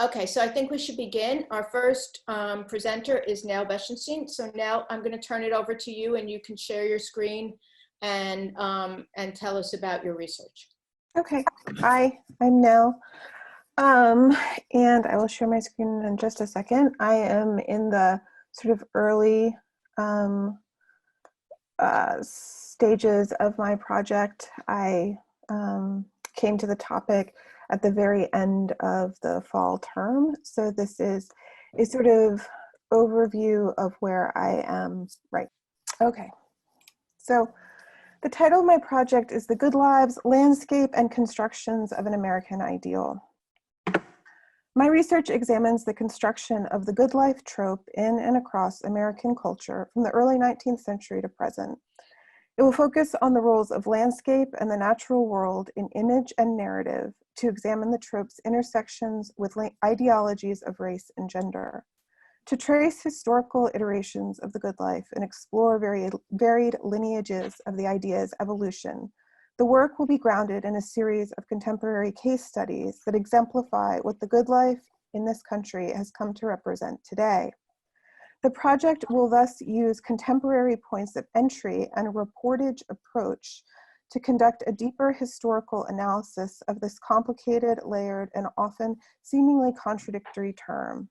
Okay, so I think we should begin. Our first presenter is Nell Boeschenstein. So Nell, I'm going to turn it over to you, and you can share your screen and tell us about your research. Okay, hi, I'm Nell, and I will share my screen in just a second. I am in the sort of early stages of my project. I came to the topic at the very end of the fall term, so this is a sort of overview of where I am right. Okay, so the title of my project is The Good Lives, Landscape and Constructions of an American Ideal. My research examines the construction of the good life trope in and across American culture from the early 19th century to present. It will focus on the roles of landscape and the natural world in image and narrative to examine the trope's intersections with ideologies of race and gender, to trace historical iterations of the good life and explore varied lineages of the idea's evolution. The work will be grounded in a series of contemporary case studies that exemplify what the good life in this country has come to represent today. The project will thus use contemporary points of entry and a reportage approach to conduct a deeper historical analysis of this complicated, layered, and often seemingly contradictory term.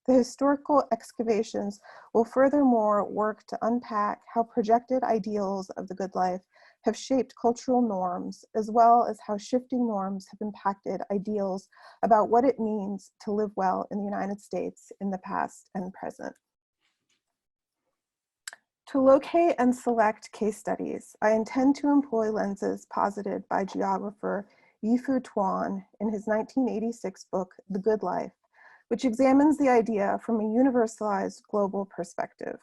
The historical excavations will furthermore work to unpack how projected ideals of the good life have shaped cultural norms, as well as how shifting norms have impacted ideals about what it means to live well in the United States in the past and present. To locate and select case studies, I intend to employ lenses posited by geographer Yi-Fu Tuan in his 1986 book, The Good Life, which examines the idea from a universalized global perspective.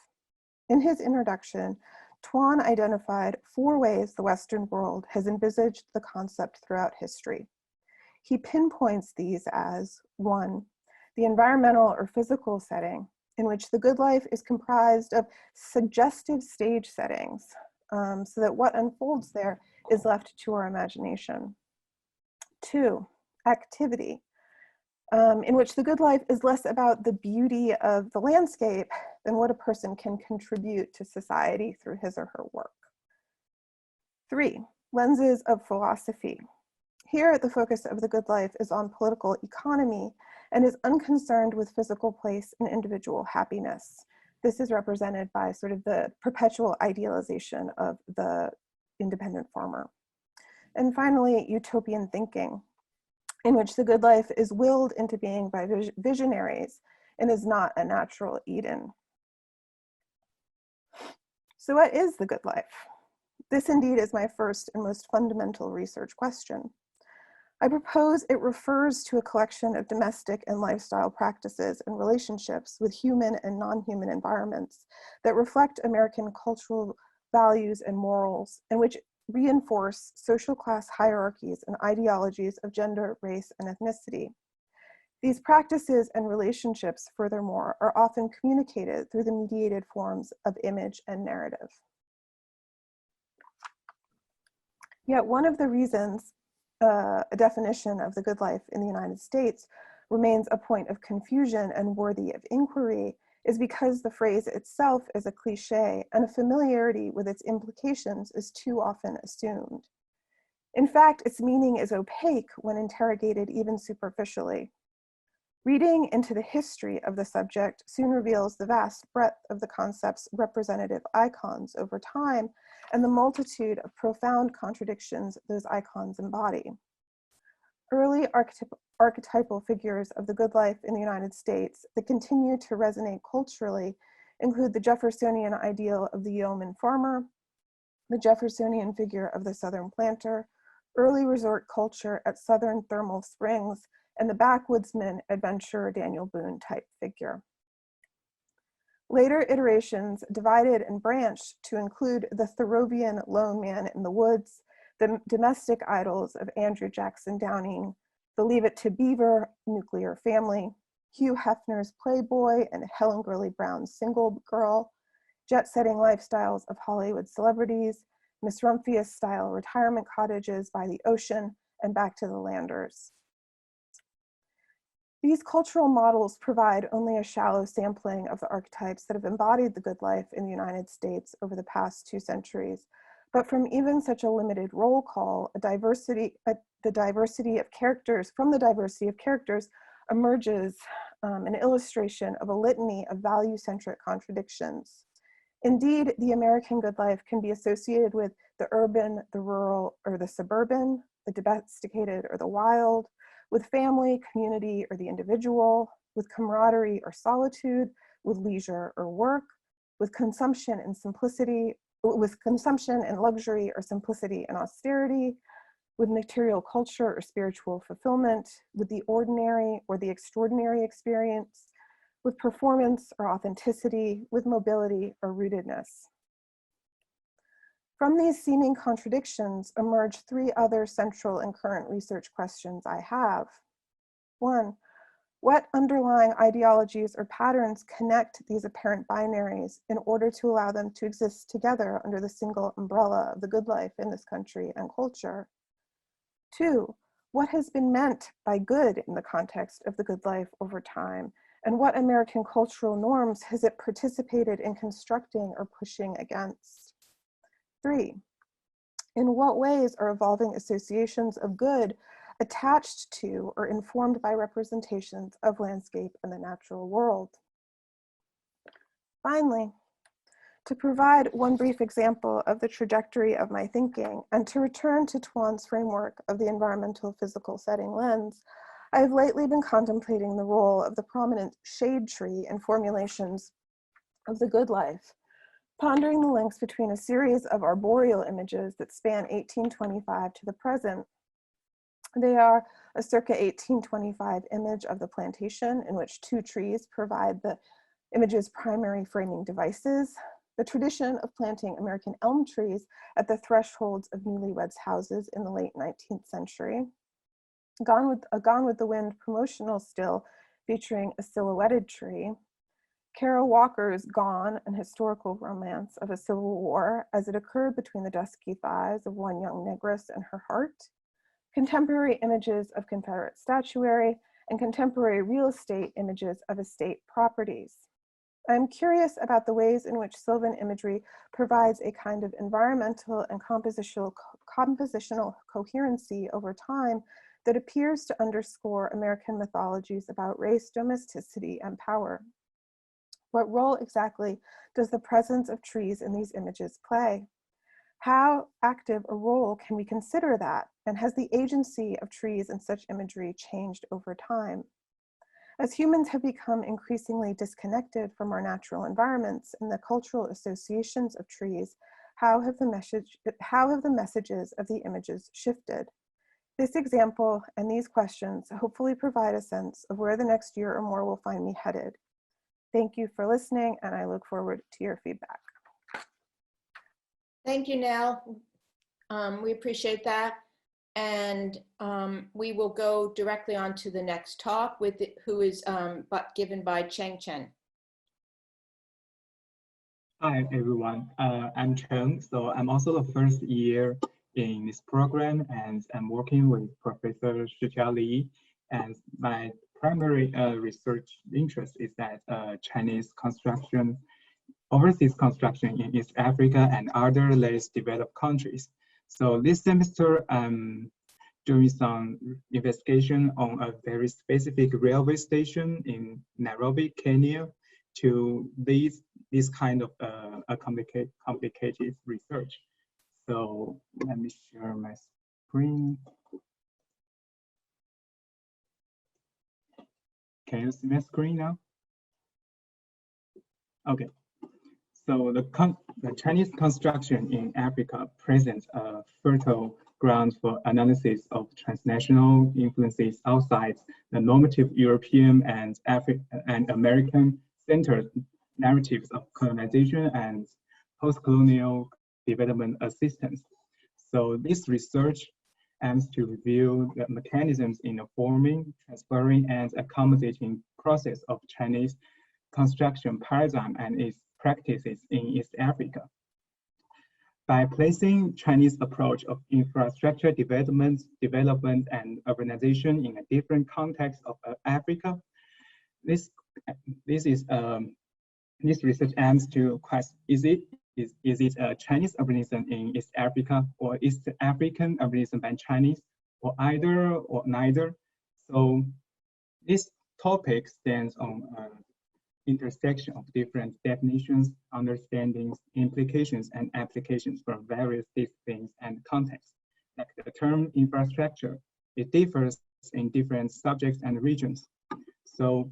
In his introduction, Tuan identified 4 ways the Western world has envisaged the concept throughout history. He pinpoints these as 1, the environmental or physical setting, in which the good life is comprised of suggestive stage settings, so that what unfolds there is left to our imagination. 2, activity, in which the good life is less about the beauty of the landscape than what a person can contribute to society through his or her work. 3, lenses of philosophy. Here, the focus of the good life is on political economy and is unconcerned with physical place and individual happiness. This is represented by sort of the perpetual idealization of the independent farmer. And finally, utopian thinking, in which the good life is willed into being by visionaries and is not a natural Eden. So what is the good life? This indeed is my first and most fundamental research question. I propose it refers to a collection of domestic and lifestyle practices and relationships with human and non-human environments that reflect American cultural values and morals, and which reinforce social class hierarchies and ideologies of gender, race, and ethnicity. These practices and relationships, furthermore, are often communicated through the mediated forms of image and narrative. Yet one of the reasons a definition of the good life in the United States remains a point of confusion and worthy of inquiry is because the phrase itself is a cliche and a familiarity with its implications is too often assumed. In fact, its meaning is opaque when interrogated even superficially. Reading into the history of the subject soon reveals the vast breadth of the concept's representative icons over time and the multitude of profound contradictions those icons embody. Early archetypal figures of the good life in the United States that continue to resonate culturally include the Jeffersonian ideal of the yeoman farmer, the Jeffersonian figure of the Southern planter, early resort culture at Southern thermal springs, and the backwoodsman adventurer Daniel Boone type figure. Later iterations divided and branched to include the Thoreauvian lone man in the woods, the domestic idols of Andrew Jackson Downing, the Leave It to Beaver nuclear family, Hugh Hefner's Playboy and Helen Gurley Brown's Single Girl, jet-setting lifestyles of Hollywood celebrities, Miss Rumphius-style retirement cottages by the ocean, and Back to the Landers. These cultural models provide only a shallow sampling of the archetypes that have embodied the good life in the United States over the past 2 centuries. But from even such a limited roll call, from the diversity of characters emerges an illustration of a litany of value-centric contradictions. Indeed, the American good life can be associated with the urban, the rural, or the suburban, the domesticated or the wild, with family, community, or the individual, with camaraderie or solitude, with leisure or work, with consumption and simplicity, with consumption and luxury or simplicity and austerity, with material culture or spiritual fulfillment, with the ordinary or the extraordinary experience, with performance or authenticity, with mobility or rootedness. From these seeming contradictions emerge 3 other central and current research questions I have. 1, what underlying ideologies or patterns connect these apparent binaries in order to allow them to exist together under the single umbrella of the good life in this country and culture? 2, what has been meant by good in the context of the good life over time, and what American cultural norms has it participated in constructing or pushing against? 3, in what ways are evolving associations of good attached to or informed by representations of landscape and the natural world? Finally, to provide one brief example of the trajectory of my thinking and to return to Tuan's framework of the environmental physical setting lens, I have lately been contemplating the role of the prominent shade tree in formulations of the good life, pondering the links between a series of arboreal images that span 1825 to the present. They are a circa 1825 image of the plantation in which 2 trees provide the image's primary framing devices, the tradition of planting American elm trees at the thresholds of newlyweds' houses in the late 19th century, Gone with the Wind promotional still featuring a silhouetted tree, Kara Walker's Gone, an historical romance of a civil war as it occurred between the dusky thighs of one young negress and her heart, contemporary images of Confederate statuary, and contemporary real estate images of estate properties. I'm curious about the ways in which Sylvan imagery provides a kind of environmental and compositional coherency over time that appears to underscore American mythologies about race, domesticity, and power. What role exactly does the presence of trees in these images play? How active a role can we consider that? And has the agency of trees in such imagery changed over time? As humans have become increasingly disconnected from our natural environments and the cultural associations of trees, how have the messages of the images shifted? This example and these questions hopefully provide a sense of where the next year or more will find me headed. Thank you for listening, and I look forward to your feedback. Thank you, Nell. We appreciate that. And we will go directly on to the next talk who is given by Cheng Chen. Hi, everyone. I'm Cheng. So I'm also the first year in this program, and I'm working with Professor Xun Liu. And my primary research interest is that Chinese construction, overseas construction in East Africa and other less developed countries. So this semester, I'm doing some investigation on a very specific railway station in Nairobi, Kenya, to this kind of complicated research. So let me share my screen. Can you see my screen now? Okay. So the Chinese construction in Africa presents a fertile ground for analysis of transnational influences outside the normative European and American-centered narratives of colonization and post-colonial development assistance. So this research aims to review the mechanisms in the forming, transferring, and accommodating process of Chinese construction paradigm and its practices in East Africa. By placing Chinese approach of infrastructure development and urbanization in a different context of Africa, this research aims to question: is it a Chinese urbanism in East Africa, or is the African urbanism by Chinese, or either or neither? So this topic stands on intersection of different definitions, understandings, implications, and applications from various disciplines and contexts. Like the term infrastructure, it differs in different subjects and regions. So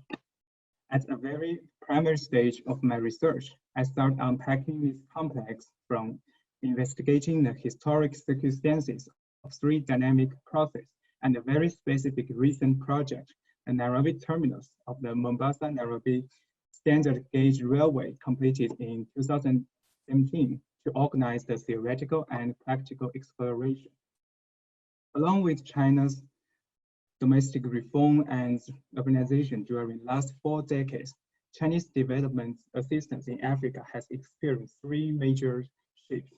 at a very primary stage of my research, I start unpacking this complex from investigating the historic circumstances of three dynamic processes and a very specific recent project, the Nairobi terminus of the Mombasa-Nairobi Standard Gauge Railway, completed in 2017 to organize the theoretical and practical exploration. Along with China's domestic reform and urbanization during the last 4 decades, Chinese development assistance in Africa has experienced 3 major shifts.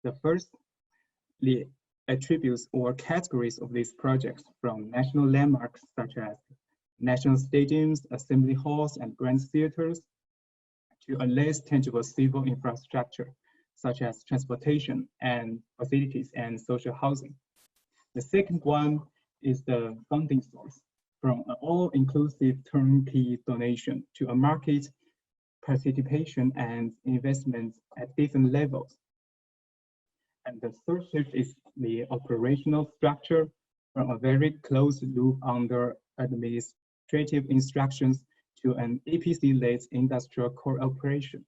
The first, the attributes or categories of these projects from national landmarks such as national stadiums, assembly halls, and grand theaters, to a less tangible civil infrastructure, such as transportation and facilities and social housing. The second one is the funding source, from an all-inclusive turnkey donation to a market participation and investment at different levels. And the third shift is the operational structure, from a very closed loop under administrative instructions to an EPC-led industrial cooperation.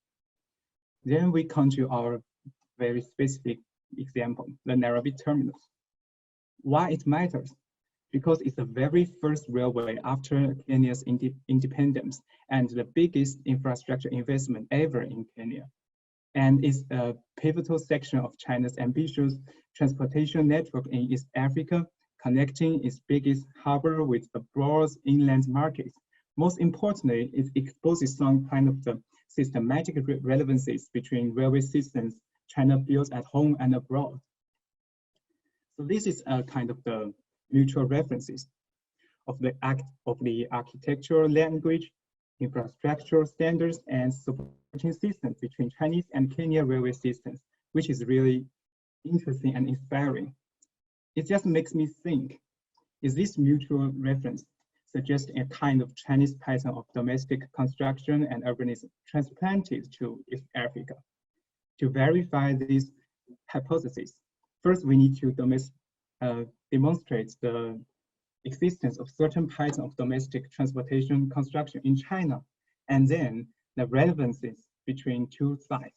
Then we come to our very specific example, the Nairobi terminus. Why it matters? Because it's the very first railway after Kenya's independence and the biggest infrastructure investment ever in Kenya. And it's a pivotal section of China's ambitious transportation network in East Africa, connecting its biggest harbor with the broad inland markets. Most importantly, it exposes some kind of the systematic relevancies between railway systems China builds at home and abroad. So this is a kind of the mutual references of the architectural language, infrastructural standards, and supporting systems between Chinese and Kenya railway systems, which is really interesting and inspiring. It just makes me think, is this mutual reference suggesting a kind of Chinese pattern of domestic construction and urbanism transplanted to East Africa? To verify this hypothesis, first we need to demonstrate the existence of certain patterns of domestic transportation construction in China, and then the relevances between 2 sides.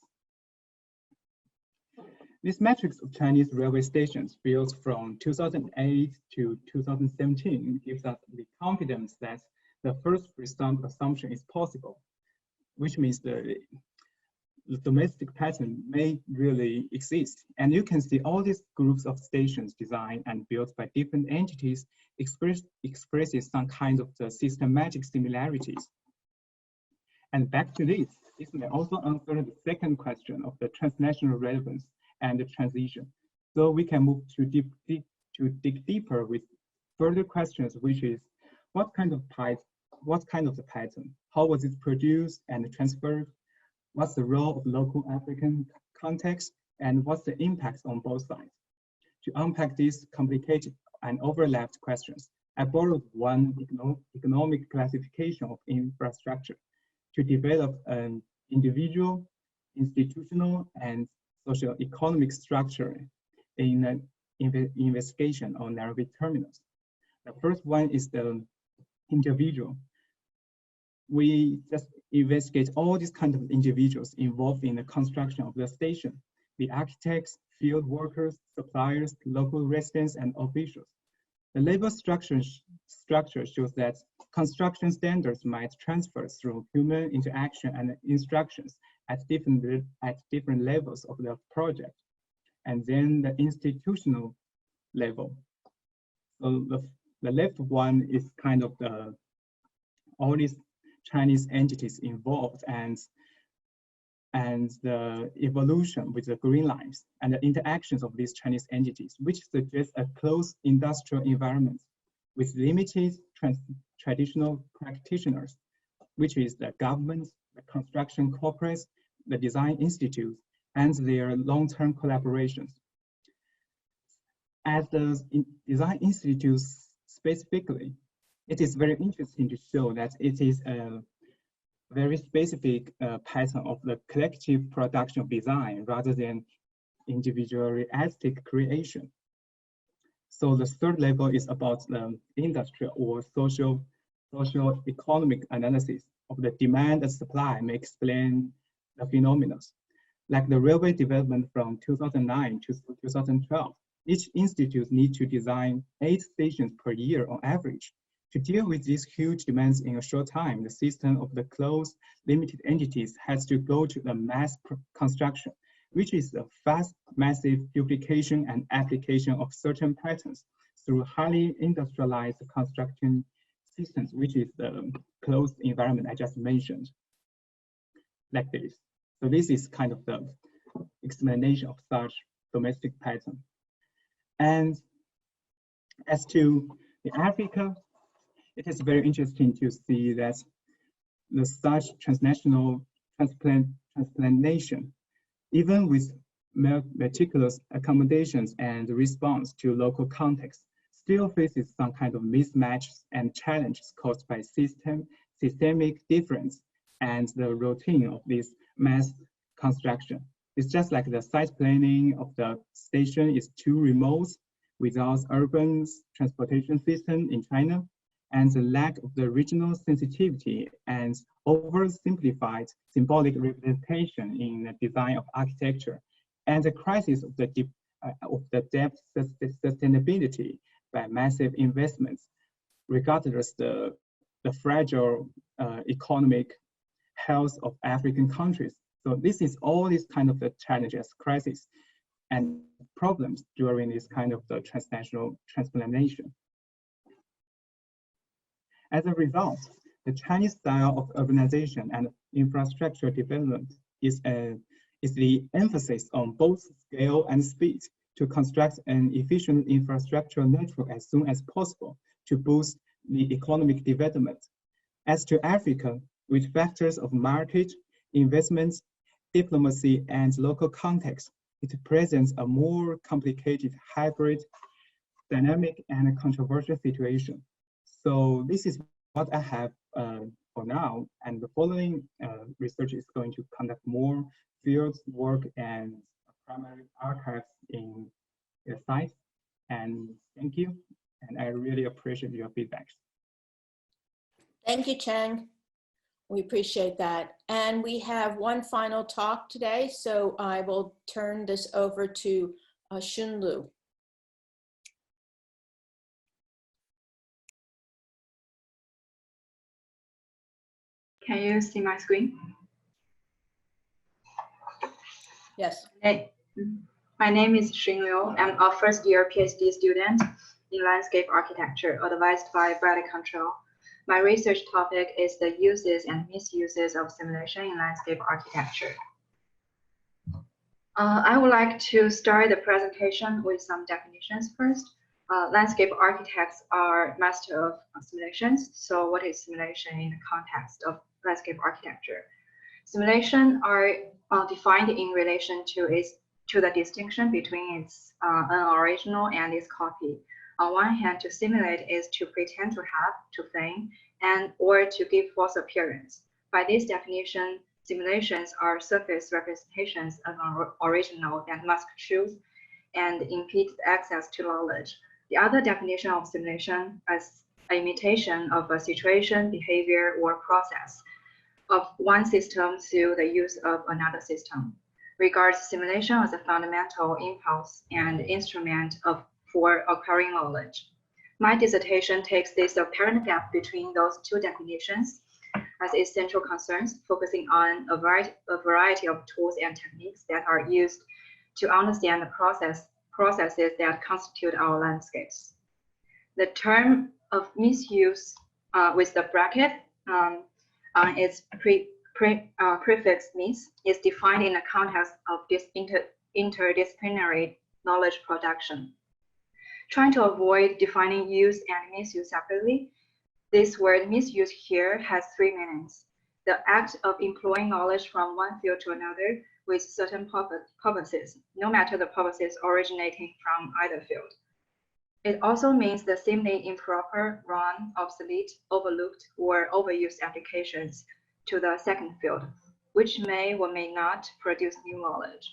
This matrix of Chinese railway stations built from 2008 to 2017 gives us the confidence that the first assumption is possible, which means the domestic pattern may really exist. And you can see all these groups of stations designed and built by different entities expresses some kind of the systematic similarities. And back to this may also answer the second question of the transnational relevance and the transition. So we can move to dig deeper with further questions, which is what kind of the pattern? How was it produced and transferred? What's the role of local African context, and what's the impact on both sides? To unpack these complicated and overlapped questions, I borrowed one economic classification of infrastructure to develop an individual, institutional, and socio-economic structure in an investigation on Nairobi terminus. The first one is the individual. We just investigate all these kind of individuals involved in the construction of the station, the architects, field workers, suppliers, local residents, and officials. The labor structure shows that construction standards might transfer through human interaction and instructions at different levels of the project. And then the institutional level. So the left one is kind of all these Chinese entities involved, and and the evolution with the green lines and the interactions of these Chinese entities, which suggests a closed industrial environment with limited traditional practitioners, which is the government, the construction corporates, the design institutes, and their long-term collaborations. As the design institutes specifically, it is very interesting to show that it is a very specific pattern of the collective production of design rather than individualistic creation. So the third level is about the industrial or social economic analysis of the demand and supply may explain the phenomena. Like the railway development from 2009 to 2012, each institute needs to design 8 stations per year on average. To deal with these huge demands in a short time, the system of the closed, limited entities has to go to the mass construction, which is a fast, massive duplication and application of certain patterns through highly industrialized construction systems, which is the closed environment I just mentioned, like this. So this is kind of the explanation of such domestic pattern. And as to the Africa, it is very interesting to see that the such transnational transplantation, even with meticulous accommodations and response to local context, still faces some kind of mismatches and challenges caused by systemic difference and the routine of this mass construction. It's just like the site planning of the station is too remote without urban transportation system in China, and the lack of the regional sensitivity and oversimplified symbolic representation in the design of architecture, and the crisis of the depth sustainability by massive investments, regardless the fragile economic health of African countries. So this is all these kind of the challenges, crises, and problems during this kind of the transnational transplantation. As a result, the Chinese style of urbanization and infrastructure development is the emphasis on both scale and speed to construct an efficient infrastructure network as soon as possible to boost the economic development. As to Africa, with factors of market, investments, diplomacy, and local context, it presents a more complicated hybrid, dynamic, and controversial situation. So this is what I have for now, and the following research is going to conduct more field work and primary archives in the site. And thank you, and I really appreciate your feedback. Thank you, Cheng. We appreciate that. And we have one final talk today, so I will turn this over to Xun Liu. Can you see my screen? Yes. Hey, my name is Xun Liu. I'm a first-year PhD student in landscape architecture, advised by Bradley Control. My research topic is the uses and misuses of simulation in landscape architecture. I would like to start the presentation with some definitions first. Landscape architects are master of simulations. So what is simulation in the context of landscape architecture? Simulation are defined in relation to the distinction between its original and its copy. On one hand, to simulate is to pretend to have, to feign, and or to give false appearance. By this definition, simulations are surface representations of an original that mask truth and impede access to knowledge. The other definition of simulation is an imitation of a situation, behavior, or process of one system through the use of another system. Regards simulation as a fundamental impulse and instrument for acquiring knowledge. My dissertation takes this apparent gap between those two definitions as its central concerns, focusing on a variety of tools and techniques that are used to understand the processes that constitute our landscapes. The term of misuse with the bracket on its prefix mis is defined in the context of this interdisciplinary knowledge production. Trying to avoid defining use and misuse separately, this word misuse here has three meanings. The act of employing knowledge from one field to another with certain purposes, no matter the purposes originating from either field. It also means the seemingly improper, wrong, obsolete, overlooked, or overused applications to the second field, which may or may not produce new knowledge.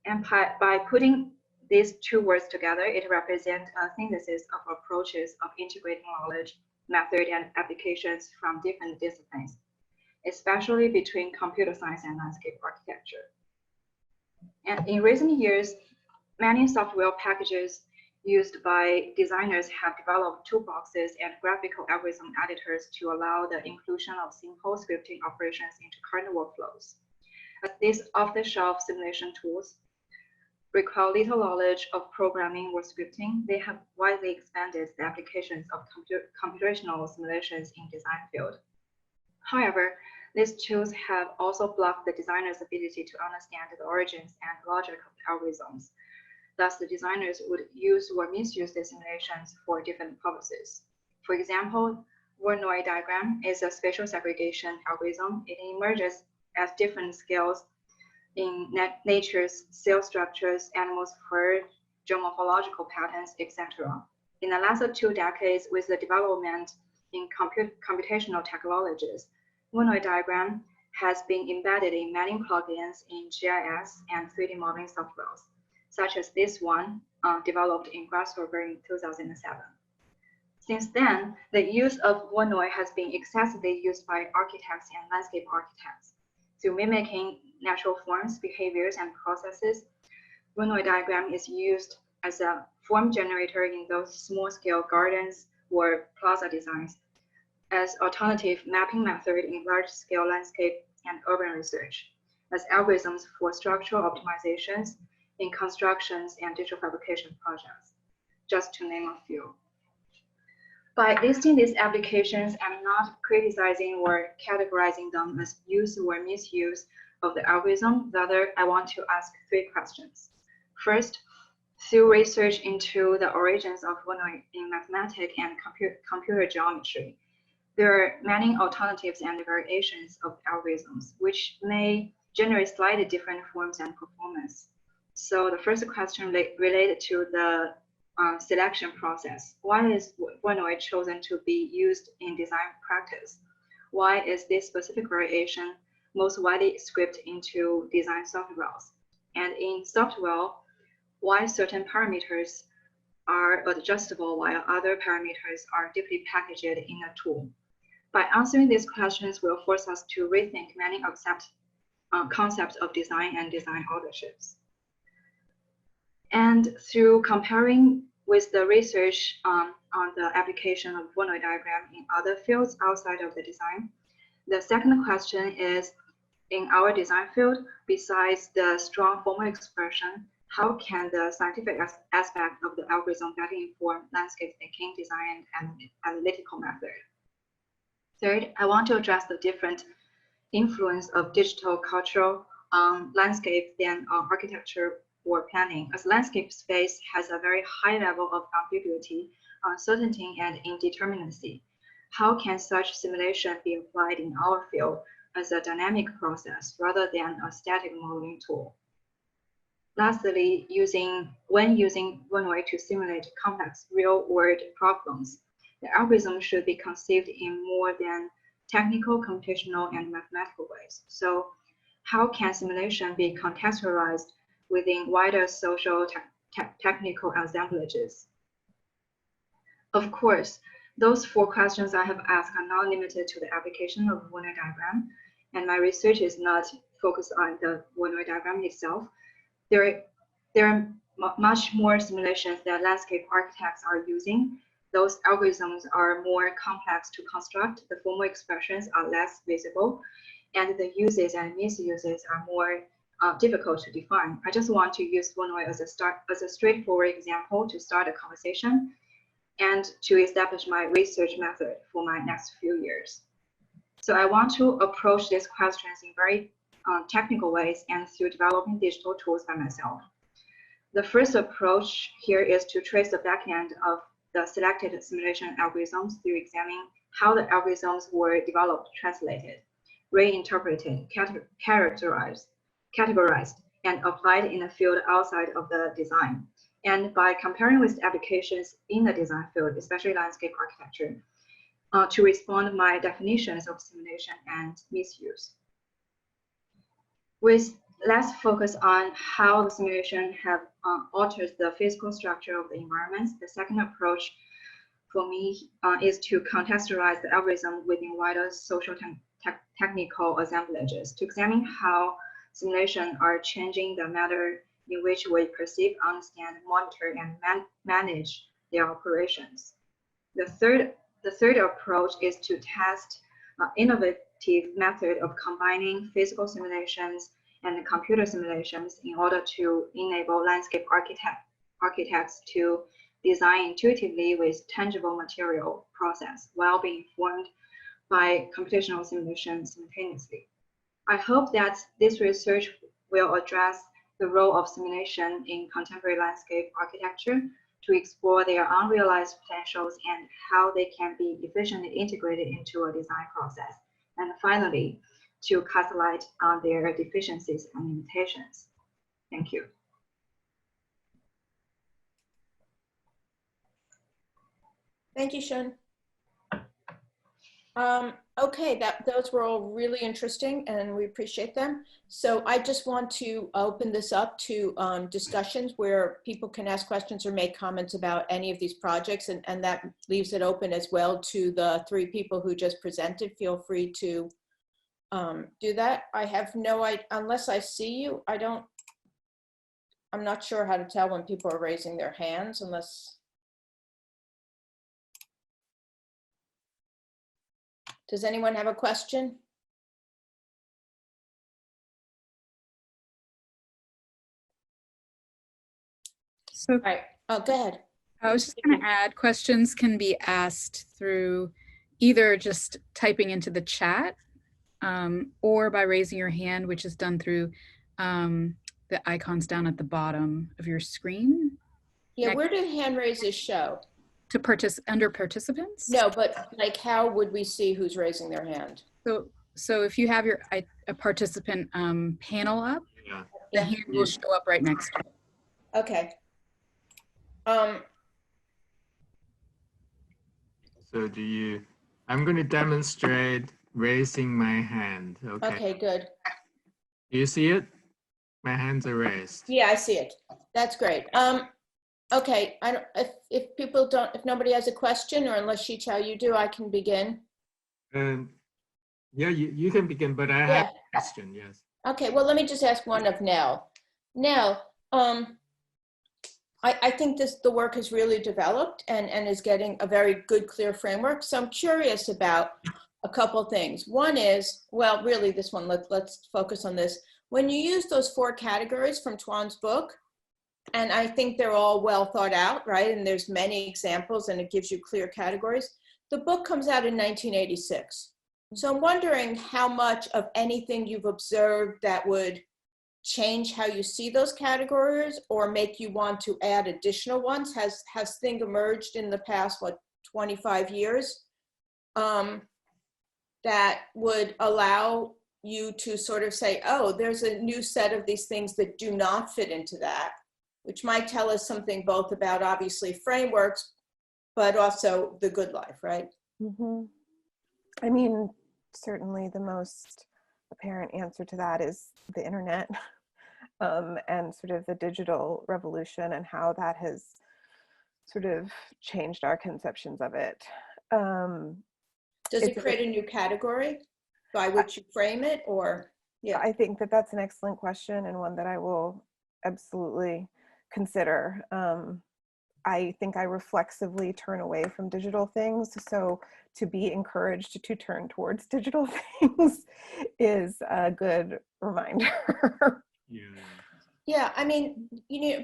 And by putting these two words together, it represents a synthesis of approaches of integrating knowledge, method, and applications from different disciplines, especially between computer science and landscape architecture. And in recent years, many software packages used by designers have developed toolboxes and graphical algorithm editors to allow the inclusion of simple scripting operations into current workflows. As these off-the-shelf simulation tools require little knowledge of programming or scripting, they have widely expanded the applications of computational simulations in design field. However, these tools have also blocked the designer's ability to understand the origins and logic of the algorithms. Thus, the designers would use or misuse the simulations for different purposes. For example, Voronoi diagram is a spatial segregation algorithm. It emerges at different scales in nature's cell structures, animals' fur, geomorphological patterns, etc. In the last 2 decades, with the development in computational technologies, Voronoi diagram has been embedded in many plugins in GIS and 3D modeling softwares, such as this one developed in Grasshopper in 2007. Since then, the use of Voronoi has been excessively used by architects and landscape architects. Through mimicking natural forms, behaviors, and processes, Voronoi diagram is used as a form generator in those small-scale gardens or plaza designs, as alternative mapping method in large-scale landscape and urban research, as algorithms for structural optimizations in constructions and digital fabrication projects, just to name a few. By listing these applications, I'm not criticizing or categorizing them as use or misuse of the algorithm. Rather, I want to ask 3 questions. First, through research into the origins of Voronoi in mathematics and computer geometry, there are many alternatives and variations of algorithms, which may generate slightly different forms and performance. So the first question related to the selection process. Why is Voronoi chosen to be used in design practice? Why is this specific variation most widely scripted into design softwares? And in software, why certain parameters are adjustable while other parameters are deeply packaged in a tool? By answering these questions will force us to rethink many concepts of design and design authorships. And through comparing with the research on the application of Voronoi diagram in other fields outside of the design, the second question is, in our design field, besides the strong formal expression, how can the scientific aspect of the algorithm better inform landscape thinking, design, and analytical method? Third, I want to address the different influence of digital cultural landscape than architecture or planning, as landscape space has a very high level of ambiguity, uncertainty, and indeterminacy. How can such simulation be applied in our field as a dynamic process rather than a static modeling tool? Lastly, when using Voronoi to simulate complex real-world problems, the algorithm should be conceived in more than technical, computational, and mathematical ways. So how can simulation be contextualized within wider social technical assemblages? Of course, those 4 questions I have asked are not limited to the application of Voronoi diagram, and my research is not focused on the Voronoi diagram itself. There are much more simulations that landscape architects are using. Those algorithms are more complex to construct, the formal expressions are less visible, and the uses and misuses are more difficult to define. I just want to use Voronoi as a straightforward example to start a conversation and to establish my research method for my next few years. So I want to approach these questions in very technical ways and through developing digital tools by myself. The first approach here is to trace the backend of the selected simulation algorithms through examining how the algorithms were developed, translated, reinterpreted, categorized, and applied in a field outside of the design. And by comparing with applications in the design field, especially landscape architecture, to respond my definitions of simulation and misuse. Let's focus on how the simulation have altered the physical structure of the environments. The second approach for me is to contextualize the algorithm within wider social technical assemblages to examine how simulation are changing the manner in which we perceive, understand, monitor, and manage their operations. The third approach is to test innovative method of combining physical simulations and computer simulations in order to enable landscape architects to design intuitively with tangible material process while being informed by computational simulation simultaneously. I hope that this research will address the role of simulation in contemporary landscape architecture to explore their unrealized potentials and how they can be efficiently integrated into a design process. And finally, to cast light on their deficiencies and limitations. Thank you. Thank you, Xun. Okay, those were all really interesting and we appreciate them. So I just want to open this up to discussions where people can ask questions or make comments about any of these projects, and that leaves it open as well to the three people who just presented. Feel free to do that. I have no idea, unless I see you, I'm not sure how to tell when people are raising their hands unless. Does anyone have a question? So, All right. Oh, go ahead. I was just going to add, questions can be asked through either just typing into the chat or by raising your hand, which is done through the icons down at the bottom of your screen. Yeah, where do hand raises show? To under participants? No, but like how would we see who's raising their hand? So if you have your a participant panel up, Yeah. the hand will show up right next to it. Okay. So I'm going to demonstrate raising my hand. Okay. Okay, good. Do you see it? My hands are raised. Yeah, I see it. That's great. Okay, if nobody has a question, or unless Xichao you do, I can begin. Yeah, you can begin, but I have a question, yes. Okay, well, let me just ask one of Nell. Nell, I think the work has really developed and is getting a very good, clear framework. So I'm curious about a couple things. One is, well, really this one, let's focus on this. When you use those 4 categories from Tuan's book, and I think they're all well thought out, right? And there's many examples and it gives you clear categories. The book comes out in 1986. So I'm wondering how much of anything you've observed that would change how you see those categories or make you want to add additional ones. Has thing emerged in the past, 25 years that would allow you to sort of say, oh, there's a new set of these things that do not fit into that, which might tell us something both about obviously frameworks, but also the good life, right? Mm-hmm. I mean, certainly the most apparent answer to that is the internet and sort of the digital revolution and how that has sort of changed our conceptions of it. Does it create a new category by which you frame it, or? Yeah, I think that's an excellent question and one that I will absolutely consider. I think I reflexively turn away from digital things. So to be encouraged to turn towards digital things is a good reminder. Yeah. Yeah, I mean,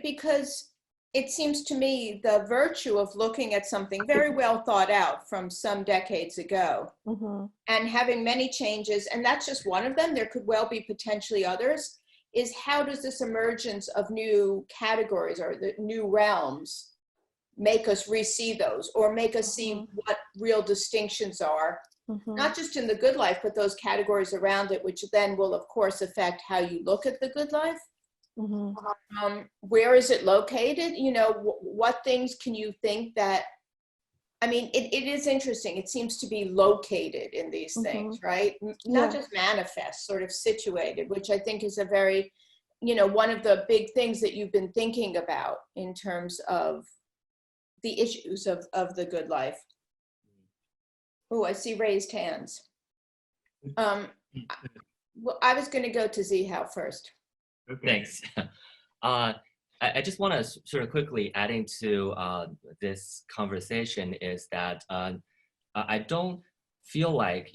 because it seems to me the virtue of looking at something very well thought out from some decades ago and having many changes, and that's just one of them, there could well be potentially others, is how does this emergence of new categories or the new realms make us re-see those, or make us see what real distinctions are, not just in the good life, but those categories around it, which then will of course affect how you look at the good life. Where is it located? You know, what things can you think that, I mean, it is interesting. It seems to be located in these things, right? Not just manifest, sort of situated, which I think is a very, you know, one of the big things that you've been thinking about in terms of the issues of the good life. Oh, I see raised hands. Well, I was going to go to Zihao first. Thanks. I just want to sort of quickly add into this conversation is that I don't feel like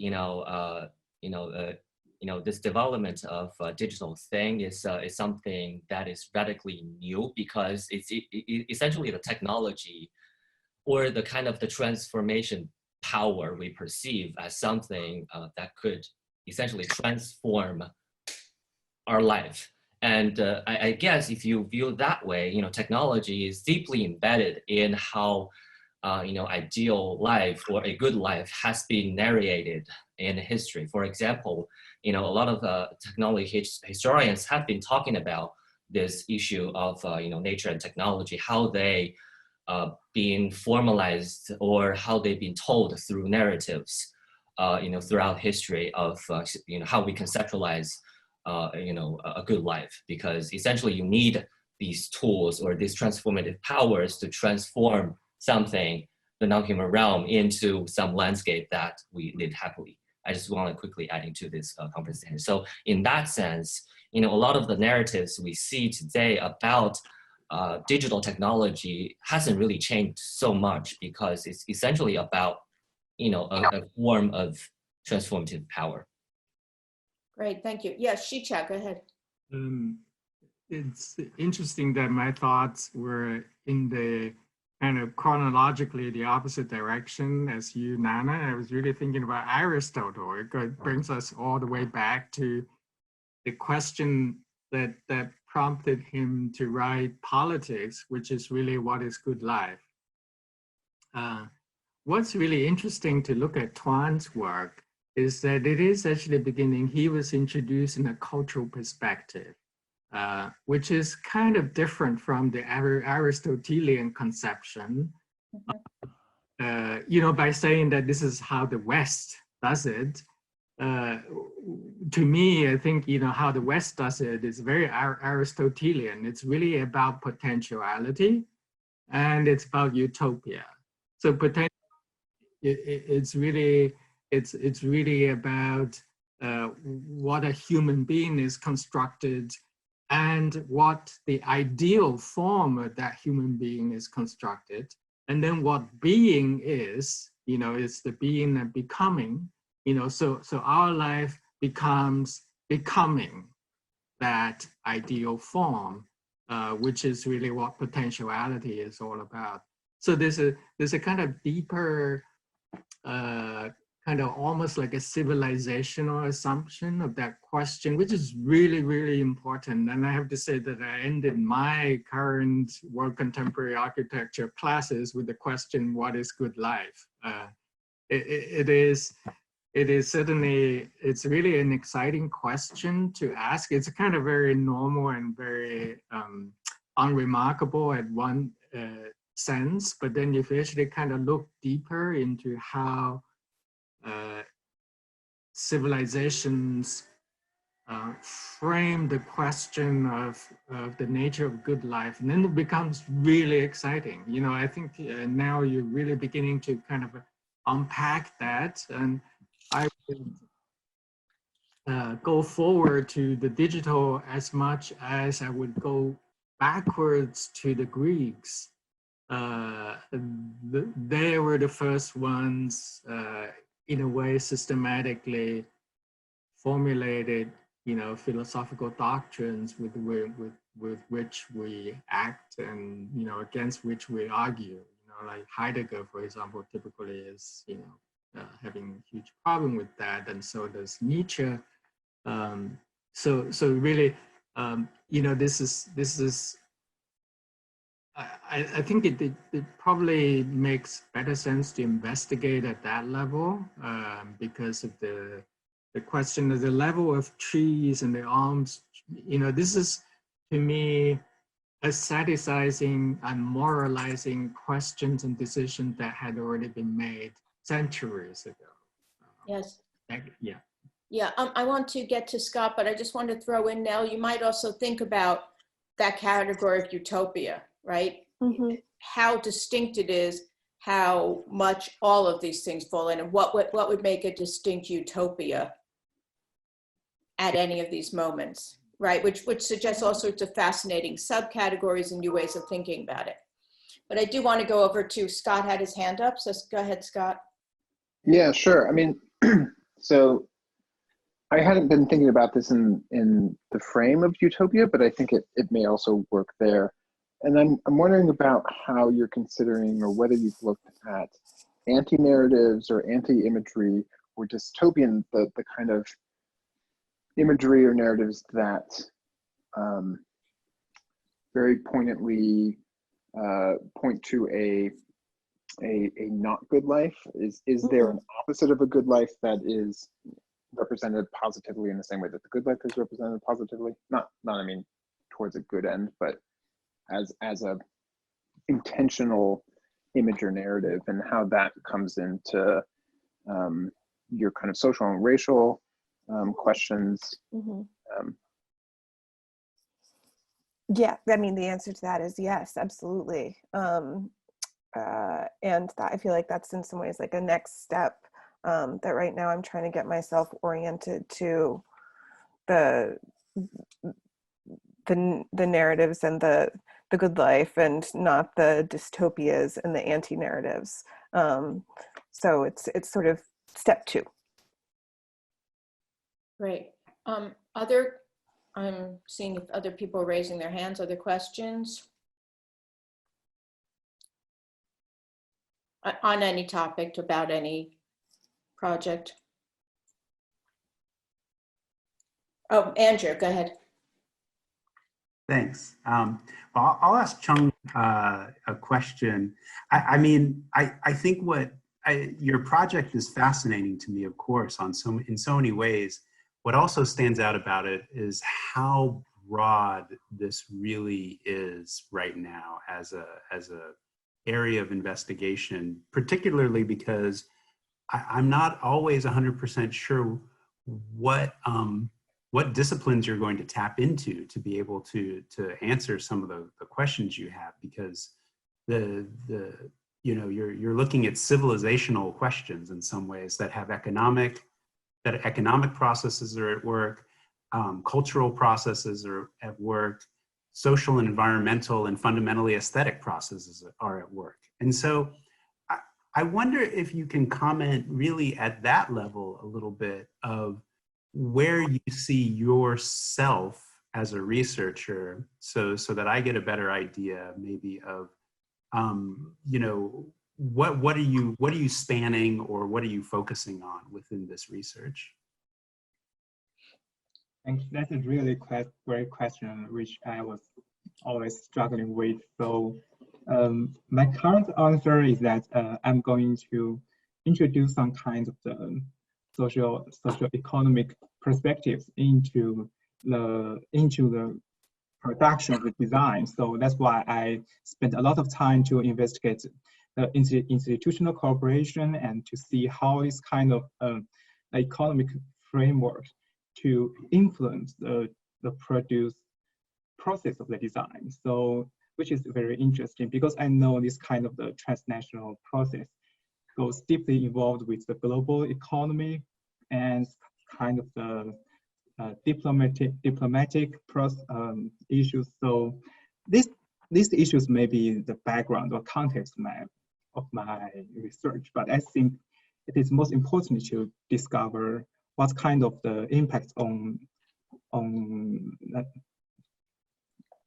this development of digital thing is something that is radically new, because it's essentially the technology or the kind of the transformation power we perceive as something that could essentially transform our life. And I guess if you view it that way, you know, technology is deeply embedded in how, ideal life or a good life has been narrated in history. For example, you know, a lot of technology historians have been talking about this issue of, nature and technology, how they being formalized or how they've been told through narratives, throughout history of, how we conceptualize a good life, because essentially you need these tools or these transformative powers to transform something, the non-human realm, into some landscape that we live happily. I just want to quickly add into this conversation. So in that sense, a lot of the narratives we see today about digital technology hasn't really changed so much, because it's essentially about, a form of transformative power. Great, thank you. Yes, Shicha, go ahead. It's interesting that my thoughts were in the kind of chronologically the opposite direction as you, Nana. I was really thinking about Aristotle. It brings us all the way back to the question that prompted him to write Politics, which is really what is good life. What's really interesting to look at Tuan's work is that it is actually beginning, he was introducing a cultural perspective, which is kind of different from the Aristotelian conception, by saying that this is how the West does it. To me, I think, how the West does it is very Aristotelian. It's really about potentiality and it's about utopia. So potential, it's really about what a human being is constructed and what the ideal form of that human being is constructed. And then what being is, is the being and becoming, so our life becomes becoming that ideal form, which is really what potentiality is all about. So there's a kind of deeper, kind of almost like a civilizational assumption of that question, which is really, really important. And I have to say that I ended my current World Contemporary Architecture classes with the question, what is good life? It is certainly, it's really an exciting question to ask. It's kind of very normal and very unremarkable at one sense, but then if you actually kind of look deeper into how civilizations frame the question of the nature of good life, and then it becomes really exciting. I think now you're really beginning to kind of unpack that, and I would go forward to the digital as much as I would go backwards to the Greeks. They were the first ones, in a way, systematically formulated, philosophical doctrines with with which we act and, against which we argue. Like Heidegger, for example, typically is, having a huge problem with that, and so does Nietzsche. So really, this is. I think it probably makes better sense to investigate at that level because of the question of the level of trees and the arms. This is, to me, aestheticizing and moralizing questions and decisions that had already been made centuries ago. Yes. Yeah. Yeah, I want to get to Scott, but I just want to throw in, Nell, you might also think about that category of utopia, right? Mm-hmm. How distinct it is, how much all of these things fall in, and what would make a distinct utopia at any of these moments, right? Which suggests all sorts of fascinating subcategories and new ways of thinking about it. But I do want to go over to Scott had his hand up, so go ahead, Scott. Yeah, sure. I mean, so I hadn't been thinking about this in the frame of utopia, but I think it may also work there. And I'm wondering about how you're considering, or whether you've looked at anti-narratives or anti-imagery or dystopian, the kind of imagery or narratives that very poignantly point to a not good life. Is there an opposite of a good life that is represented positively in the same way that the good life is represented positively? Not I mean towards a good end, but as a intentional image or narrative, and how that comes into your kind of social and racial questions. Mm-hmm. Yeah, I mean, the answer to that is yes, absolutely. And that, I feel like that's in some ways like a next step that right now I'm trying to get myself oriented to the narratives and the good life, and not the dystopias and the anti-narratives. So it's sort of step 2. Great. I'm seeing if other people are raising their hands. Other questions? On any topic, about any project? Oh, Andrew, go ahead. Thanks. I'll ask Cheng a question. I think your project is fascinating to me, of course, in so many ways. What also stands out about it is how broad this really is right now as a area of investigation, particularly because I'm not always 100% sure what disciplines you're going to tap into to be able to answer some of the questions you have, because you're looking at civilizational questions in some ways that have economic processes are at work, cultural processes are at work, social and environmental and fundamentally aesthetic processes are at work. And so I wonder if you can comment really at that level a little bit of where you see yourself as a researcher, so that I get a better idea maybe of, what are you spanning, or what are you focusing on within this research? Thank you. That's a really great question, which I was always struggling with. So my current answer is that I'm going to introduce some kind of the socio-economic perspectives into the production of the design. So that's why I spent a lot of time to investigate the institutional cooperation and to see how this kind of economic framework to influence the produce process of the design. So, which is very interesting, because I know this kind of the transnational process goes deeply involved with the global economy and kind of the diplomatic issues. So these issues may be the background or context of my research, but I think it is most important to discover what kind of the impact on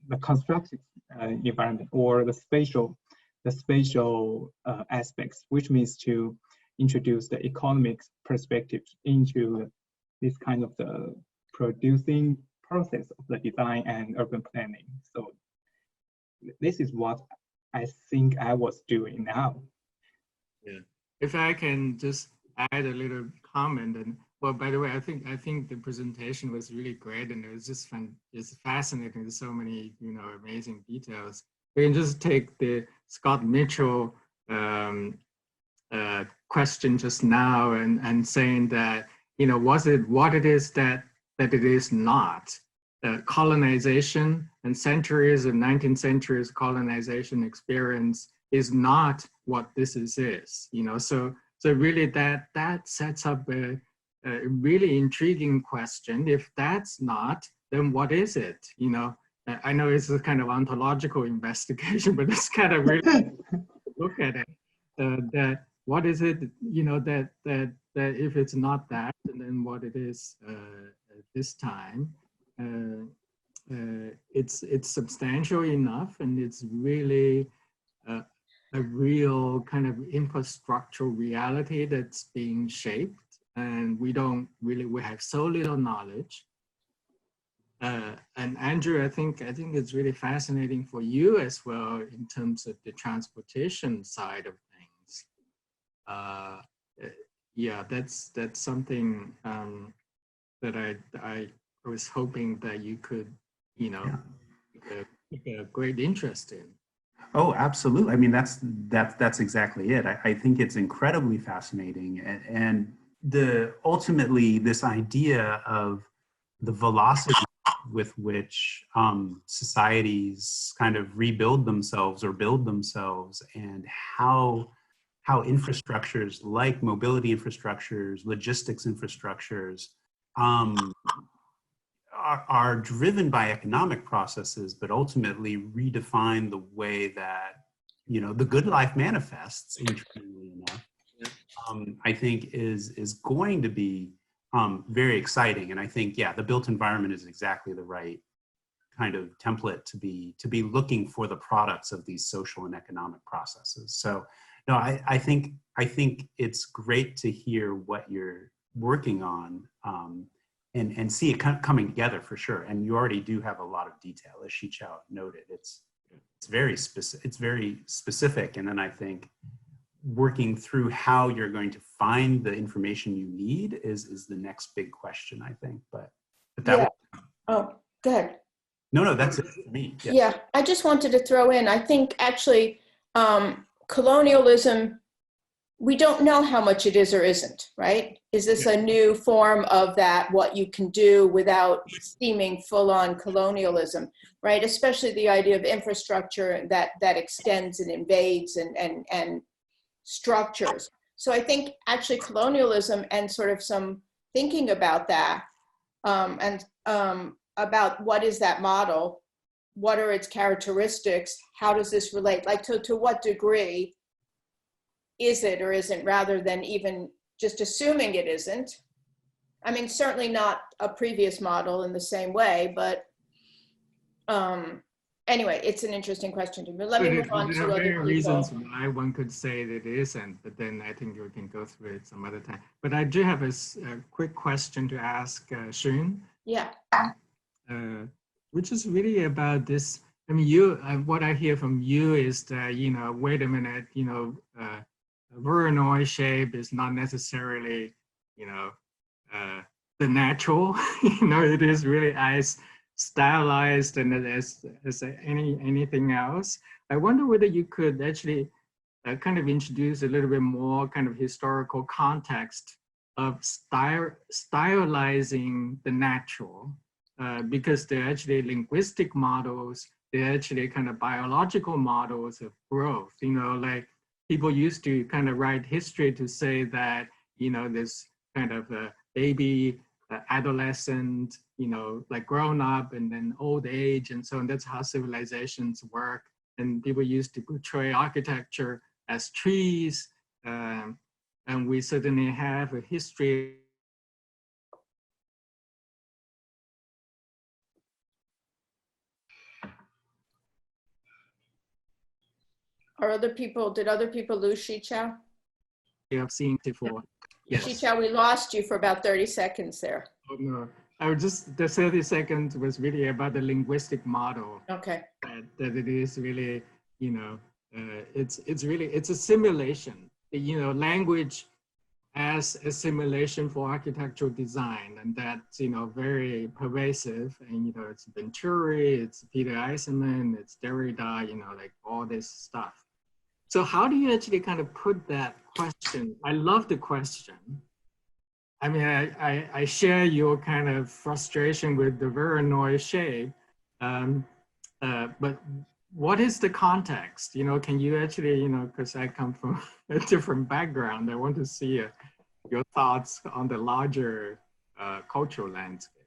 the constructed environment or the spatial aspects, which means to introduce the economic perspective into this kind of the producing process of the design and urban planning. So this is what I think I was doing now. Yeah. If I can just add a little comment, and well, by the way, I think the presentation was really great, and it was just it's fascinating. There's so many, you know, amazing details. We can just take the Scott Mitchell question just now, and saying that, you know, was it what it is that it is not. Colonization and centuries of 19th century's colonization experience is not what this is, you know. So really that sets up a really intriguing question. If that's not, then what is it? You know, I know it's a kind of ontological investigation, but it's kind of really look at it. That what is it? You know, that if it's not that, then what it is this time. It's substantial enough, and it's really a real kind of infrastructural reality that's being shaped, and we have so little knowledge. And Andrew, I think it's really fascinating for you as well in terms of the transportation side of things. Yeah, that's something that I was hoping that you could, you know, take a great interest in. Oh, absolutely. I mean, that's exactly it. I think it's incredibly fascinating, and ultimately this idea of the velocity with which societies kind of rebuild themselves or build themselves, and how infrastructures like mobility infrastructures, logistics infrastructures, are driven by economic processes, but ultimately redefine the way that, you know, the good life manifests, interestingly enough. I think is going to be very exciting. And I think, yeah, the built environment is exactly the right kind of template to be looking for the products of these social and economic processes. So no, I think it's great to hear what you're working on, and see it coming together for sure. And you already do have a lot of detail, as Xichao noted. It's very specific. And then I think working through how you're going to find the information you need is the next big question, I think. But that yeah. Oh, go ahead. No, that's it for me. Yes. Yeah, I just wanted to throw in, I think actually colonialism, we don't know how much it is or isn't, right? Is this a new form of that, what you can do without seeming full-on colonialism, right? Especially the idea of infrastructure that extends and invades and structures. So I think actually colonialism and sort of some thinking about that, and about what is that model, what are its characteristics, how does this relate, like to what degree is it or isn't, rather than even just assuming it isn't. I mean, certainly not a previous model in the same way, but anyway, it's an interesting question to me. Let me move on to other people. Reasons why one could say that it isn't, but then I think we can go through it some other time. But I do have a quick question to ask Xun. Yeah. Which is really about this. I mean, what I hear from you is that, you know, wait a minute, you know, Voronoi shape is not necessarily, you know, the natural. You know, it is really as stylized and as anything else. I wonder whether you could actually kind of introduce a little bit more kind of historical context of stylizing the natural, because they're actually linguistic models. They're actually kind of biological models of growth. You know, like people used to kind of write history to say that, you know, this kind of a baby, adolescent, you know, like grown up and then old age and so on. That's how civilizations work. And people used to portray architecture as trees. And we certainly have a history . Did other people lose Xichao? You have seen before. Yes. Xichao, we lost you for about 30 seconds there. Oh, no. I was just, the 30 seconds was really about the linguistic model. Okay. That it is really, you know, it's a simulation. You know, language as a simulation for architectural design, and that's, you know, very pervasive. And, you know, it's Venturi, it's Peter Eisenman, it's Derrida, you know, like all this stuff. So how do you actually kind of put that question? I love the question. I mean, I share your kind of frustration with the Voronoi shape, but what is the context? You know, can you actually, you know, because I come from a different background, I want to see your thoughts on the larger cultural landscape.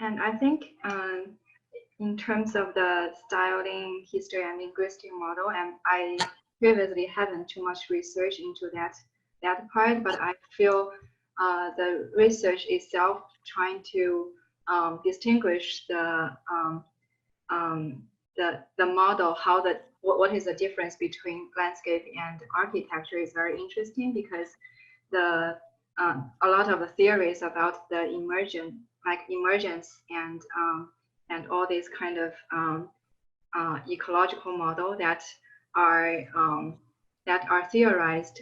And I think in terms of the styling, history, and linguistic model, and I previously haven't too much research into that part, but I feel the research itself trying to distinguish the model, what is the difference between landscape and architecture is very interesting, because a lot of the theories about the emergence and all these kind of ecological model that are theorized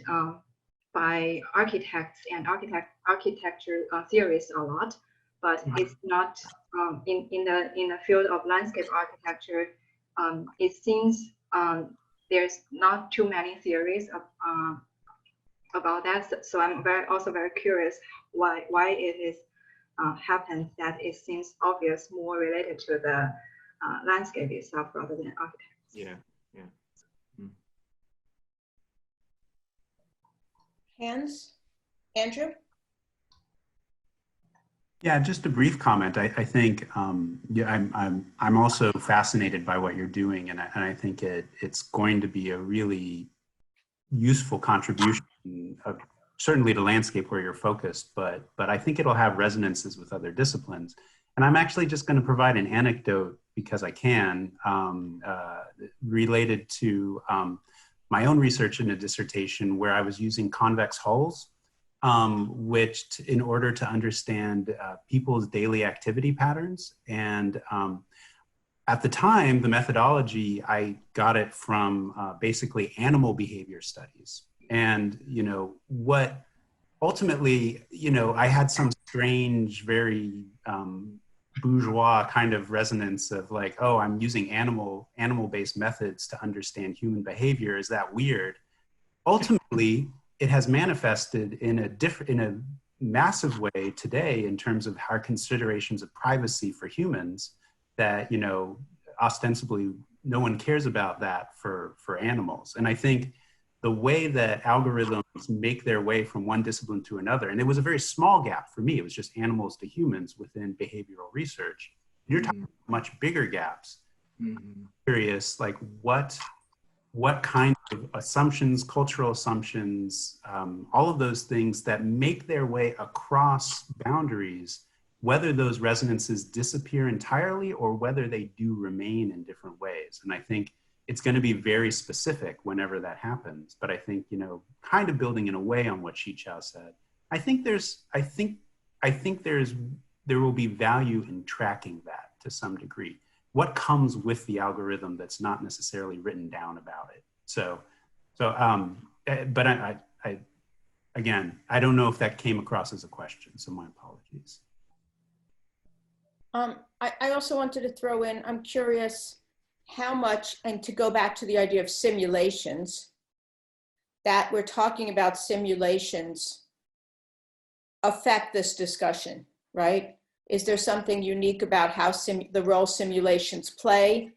by architects and architecture theorists a lot, but it's not in the field of landscape architecture. It seems there's not too many theories about that. So I'm also very curious why it is happened that it seems obvious more related to the landscape itself rather than architects. Yeah, yeah. Mm. Hands? Andrew? Yeah, just a brief comment. I think yeah, I'm also fascinated by what you're doing, and I think it's going to be a really useful contribution, certainly to landscape where you're focused, but I think it'll have resonances with other disciplines. And I'm actually just going to provide an anecdote, because I can, related to my own research in a dissertation where I was using convex hulls, which in order to understand people's daily activity patterns. And at the time, the methodology, I got it from basically animal behavior studies. And, you know, what ultimately, you know, I had some strange, very bourgeois kind of resonance of like, oh, I'm using animal-based methods to understand human behavior. Is that weird? Ultimately, it has manifested in a massive way today in terms of our considerations of privacy for humans, that, you know, ostensibly no one cares about that for animals. And I think the way that algorithms make their way from one discipline to another, and it was a very small gap for me, it was just animals to humans within behavioral research. You're talking about much bigger gaps. I'm curious, like what kind of assumptions, cultural assumptions, all of those things that make their way across boundaries, whether those resonances disappear entirely or whether they do remain in different ways. And I think it's going to be very specific whenever that happens. But I think, you know, kind of building in a way on what Xichao said, I think there will be value in tracking that to some degree. What comes with the algorithm that's not necessarily written down about it. But again, I don't know if that came across as a question, so my apologies. I also wanted to throw in, I'm curious how much, and to go back to the idea of simulations, that we're talking about simulations affect this discussion, right? Is there something unique about how the role simulations play,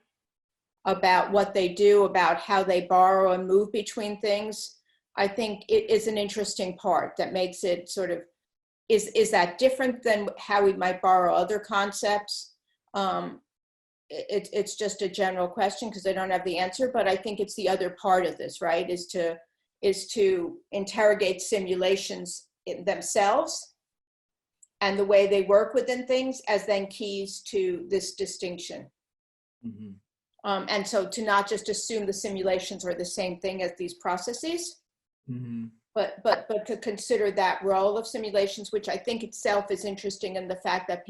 about what they do, about how they borrow and move between things? I think it is an interesting part that makes it sort of, is that different than how we might borrow other concepts? It's just a general question because I don't have the answer, but I think it's the other part of this, right? Is to interrogate simulations in themselves and the way they work within things as then keys to this distinction. Mhm. And so to not just assume the simulations are the same thing as these processes, Mhm. but to consider that role of simulations, which I think itself is interesting in the fact that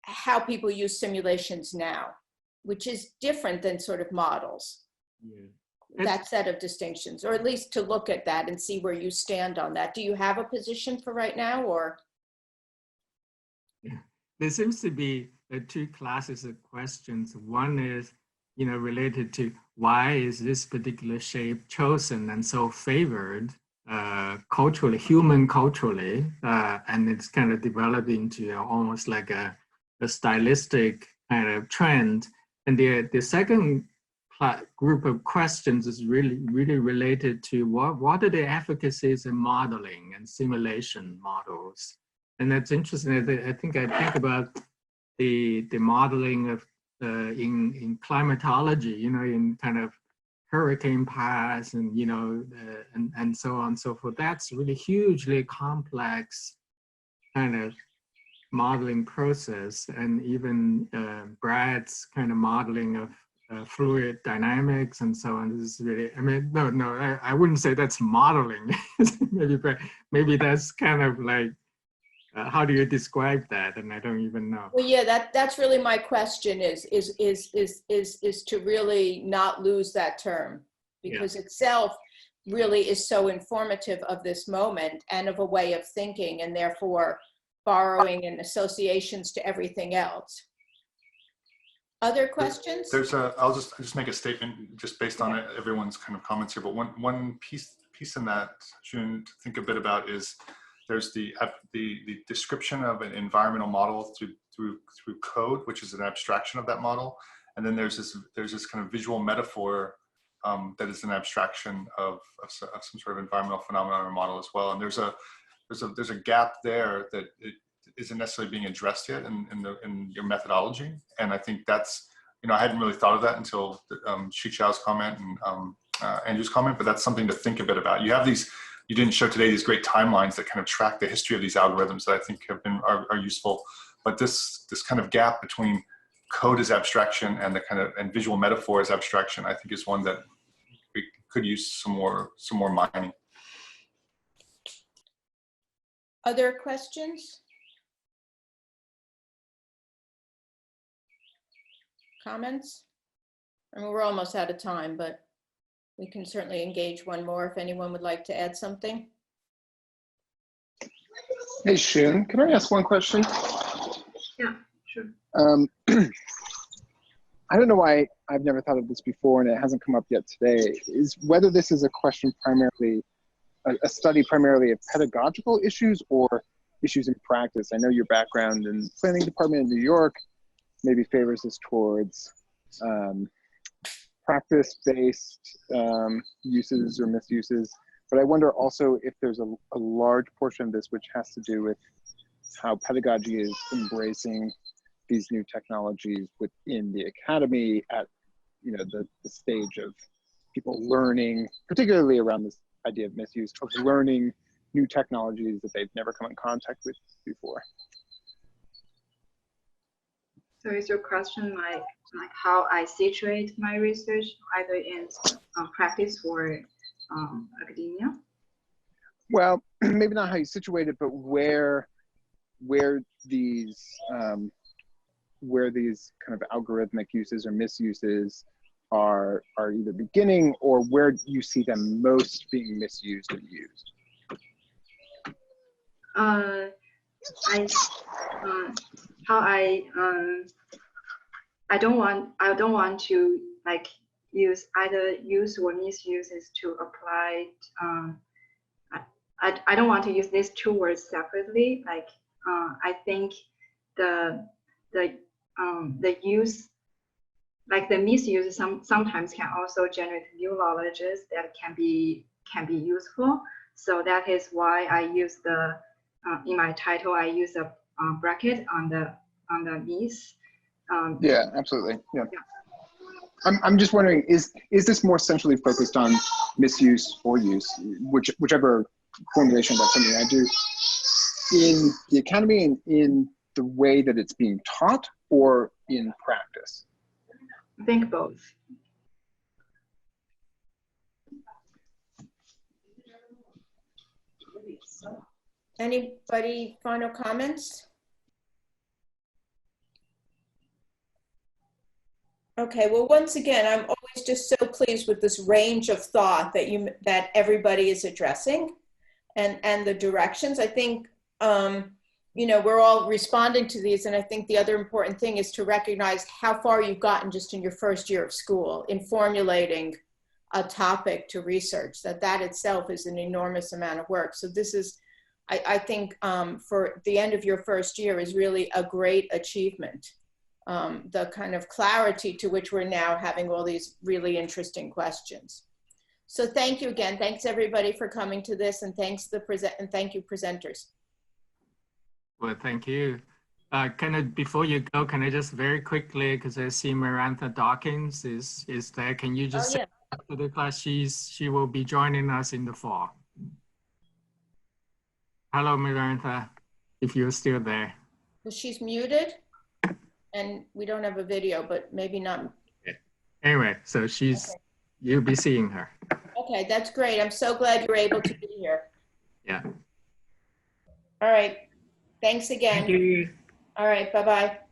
how people use simulations now, which is different than sort of models. Yeah. That set of distinctions, or at least to look at that and see where you stand on that. Do you have a position for right now, or? There seems to be two classes of questions. One is, related to why is this particular shape chosen and so favored culturally, human culturally, and it's kind of developed into almost like a stylistic kind of trend. And the second group of questions is really related to what are the efficacies in modeling and simulation models. And that's interesting. I think about the modeling of in climatology, in kind of hurricane paths and and so on and so forth. That's really hugely complex kind of modeling process, and even Brad's kind of modeling of fluid dynamics and so on. This is really, I wouldn't say that's modeling. maybe that's kind of like, how do you describe that? And I don't even know. Well, yeah, that's really my question is to really not lose that term, because itself really is so informative of this moment and of a way of thinking, and therefore borrowing and associations to everything else. Other questions? I'll just make a statement just based on everyone's kind of comments here, but one piece in that, Xun, to think a bit about is there's the description of an environmental model through code, which is an abstraction of that model, and then there's this kind of visual metaphor that is an abstraction of some sort of environmental phenomenon or model as well. And there's a gap there that it isn't necessarily being addressed yet in your methodology. And I think that's, I hadn't really thought of that until Xu Qiao's comment and Andrew's comment, but that's something to think a bit about. You have you didn't show today these great timelines that kind of track the history of these algorithms that I think are useful. But this kind of gap between code as abstraction and and visual metaphor as abstraction, I think is one that we could use some more mining. Other questions? Comments? I mean, we're almost out of time, but we can certainly engage one more if anyone would like to add something. Hey, Xun, can I ask one question? Yeah, sure. I don't know why I've never thought of this before and it hasn't come up yet today, is whether this is a question primarily, a study primarily of pedagogical issues or issues in practice. I know your background in the planning department in New York maybe favors us towards practice-based uses or misuses, but I wonder also if there's a large portion of this which has to do with how pedagogy is embracing these new technologies within the academy at the stage of people learning, particularly around this idea of misuse, of learning new technologies that they've never come in contact with before. So is your question like how I situate my research, either in practice or academia? Well, maybe not how you situate it, but where these kind of algorithmic uses or misuses are either beginning, or where you see them most being misused and used. I don't want to use either use or misuses to apply. I don't want to use these two words separately. I think the use, the misuse, sometimes can also generate new knowledges that can be useful. So that is why I use in my title I use a bracket on the mis. Yeah, absolutely. Yeah. I'm just wondering, is this more centrally focused on misuse or use, whichever formulation that's something I do? in the academy and in the way that it's being taught, or in practice? I think both. Anybody final comments? Okay, well, once again, I'm always just so pleased with this range of thought that everybody is addressing and the directions. I think, you know, we're all responding to these, and I think the other important thing is to recognize how far you've gotten just in your first year of school in formulating a topic to research, that itself is an enormous amount of work. So this is, I think, for the end of your first year is really a great achievement. The kind of clarity to which we're now having all these really interesting questions. So thank you again. Thanks everybody for coming to this, and thank you presenters. Well, thank you. Before you go, can I just very quickly, because I see Miranda Dawkins is there. Can you just say to the class she will be joining us in the fall? Hello, Miranda, if you're still there. Well, she's muted. And we don't have a video, but maybe not. Anyway, so you'll be seeing her. Okay, that's great. I'm so glad you're able to be here. Yeah. All right. Thanks again. Thank you. All right. Bye-bye.